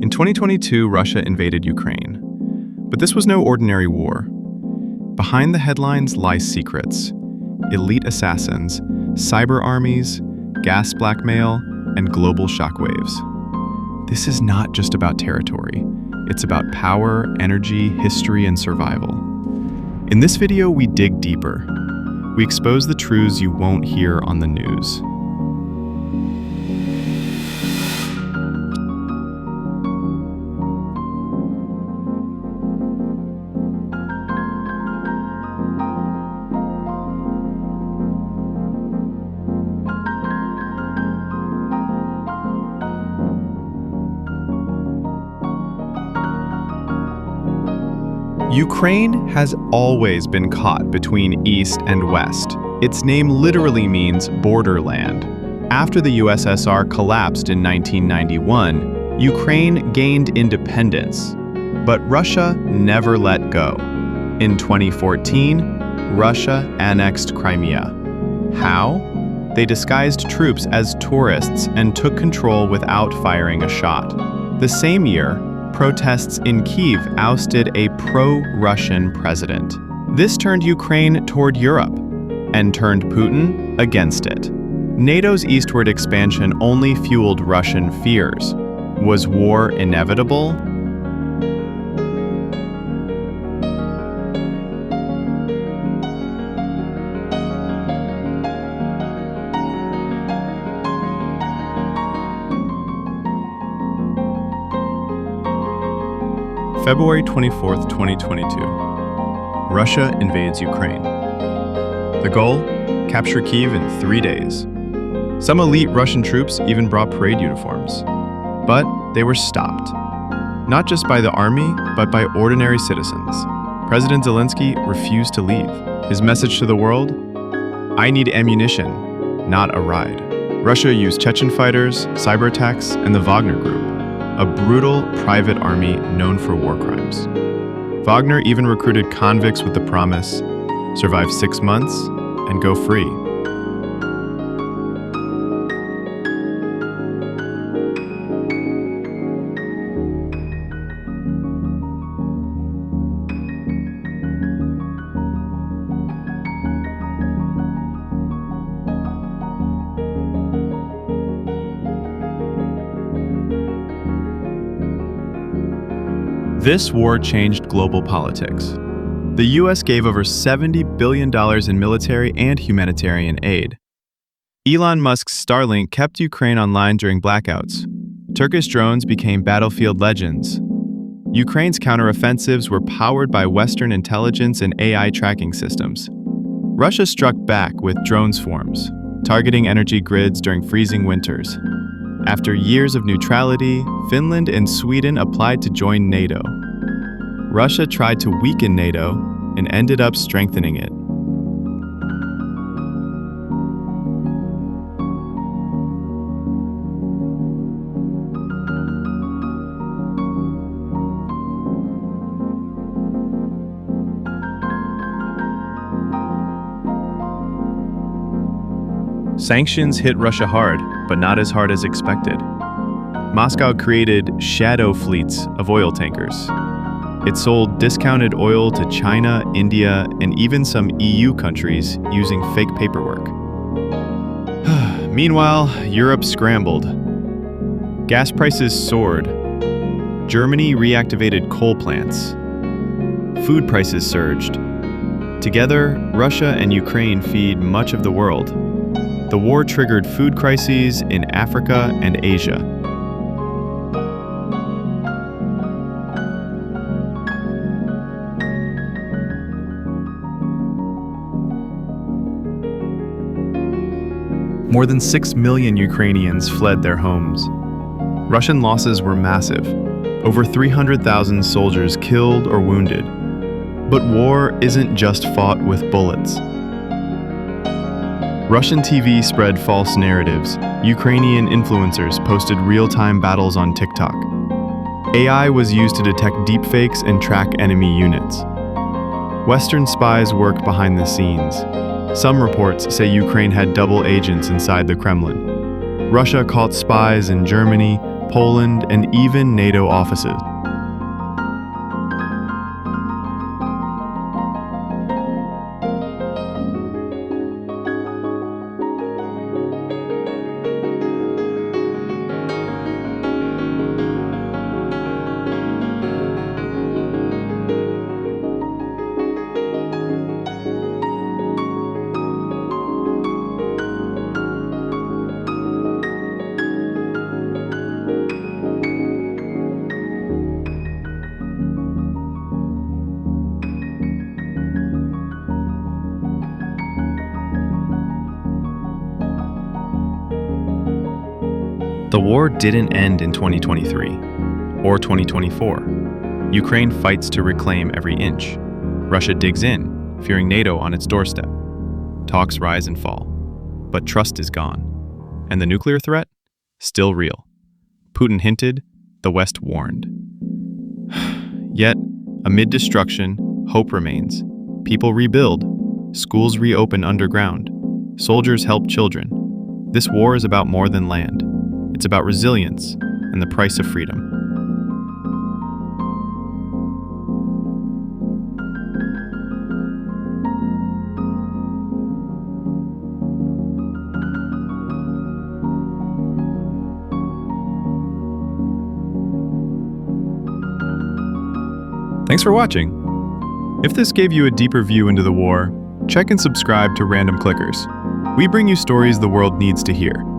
In 2022, Russia invaded Ukraine. But this was no ordinary war. Behind the headlines lie secrets: elite assassins, cyber armies, gas blackmail, and global shockwaves. This is not just about territory. It's about power, energy, history, and survival. In this video, we dig deeper. We expose the truths you won't hear on the news. Ukraine has always been caught between East and West. Its name literally means borderland. After the USSR collapsed in 1991, Ukraine gained independence. But Russia never let go. In 2014, Russia annexed Crimea. How? They disguised troops as tourists and took control without firing a shot. The same year, protests in Kyiv ousted a pro-Russian president. This turned Ukraine toward Europe and turned Putin against it. NATO's eastward expansion only fueled Russian fears. Was war inevitable? February 24th, 2022. Russia invades Ukraine. The goal? Capture Kyiv in 3 days. Some elite Russian troops even brought parade uniforms. But they were stopped. Not just by the army, but by ordinary citizens. President Zelensky refused to leave. His message to the world? I need ammunition, not a ride. Russia used Chechen fighters, cyber attacks, and the Wagner Group, a brutal private army known for war crimes. Wagner even recruited convicts with the promise, survive 6 months and go free. This war changed global politics. The US gave over $70 billion in military and humanitarian aid. Elon Musk's Starlink kept Ukraine online during blackouts. Turkish drones became battlefield legends. Ukraine's counteroffensives were powered by Western intelligence and AI tracking systems. Russia struck back with drone swarms, targeting energy grids during freezing winters. After years of neutrality, Finland and Sweden applied to join NATO. Russia tried to weaken NATO and ended up strengthening it. Sanctions hit Russia hard, but not as hard as expected. Moscow created shadow fleets of oil tankers. It sold discounted oil to China, India, and even some EU countries using fake paperwork. Meanwhile, Europe scrambled. Gas prices soared. Germany reactivated coal plants. Food prices surged. Together, Russia and Ukraine feed much of the world. The war triggered food crises in Africa and Asia. More than 6 million Ukrainians fled their homes. Russian losses were massive. Over 300,000 soldiers killed or wounded. But war isn't just fought with bullets. Russian TV spread false narratives. Ukrainian influencers posted real-time battles on TikTok. AI was used to detect deepfakes and track enemy units. Western spies worked behind the scenes. Some reports say Ukraine had double agents inside the Kremlin. Russia caught spies in Germany, Poland, and even NATO offices. The war didn't end in 2023 or 2024. Ukraine fights to reclaim every inch. Russia digs in, fearing NATO on its doorstep. Talks rise and fall, but trust is gone. And the nuclear threat? Still real. Putin hinted, the West warned. Yet, amid destruction, hope remains. People rebuild. Schools reopen underground. Soldiers help children. This war is about more than land. It's about resilience and the price of freedom. Thanks for watching. If this gave you a deeper view into the war, check and subscribe to Random Clickers. We bring you stories the world needs to hear.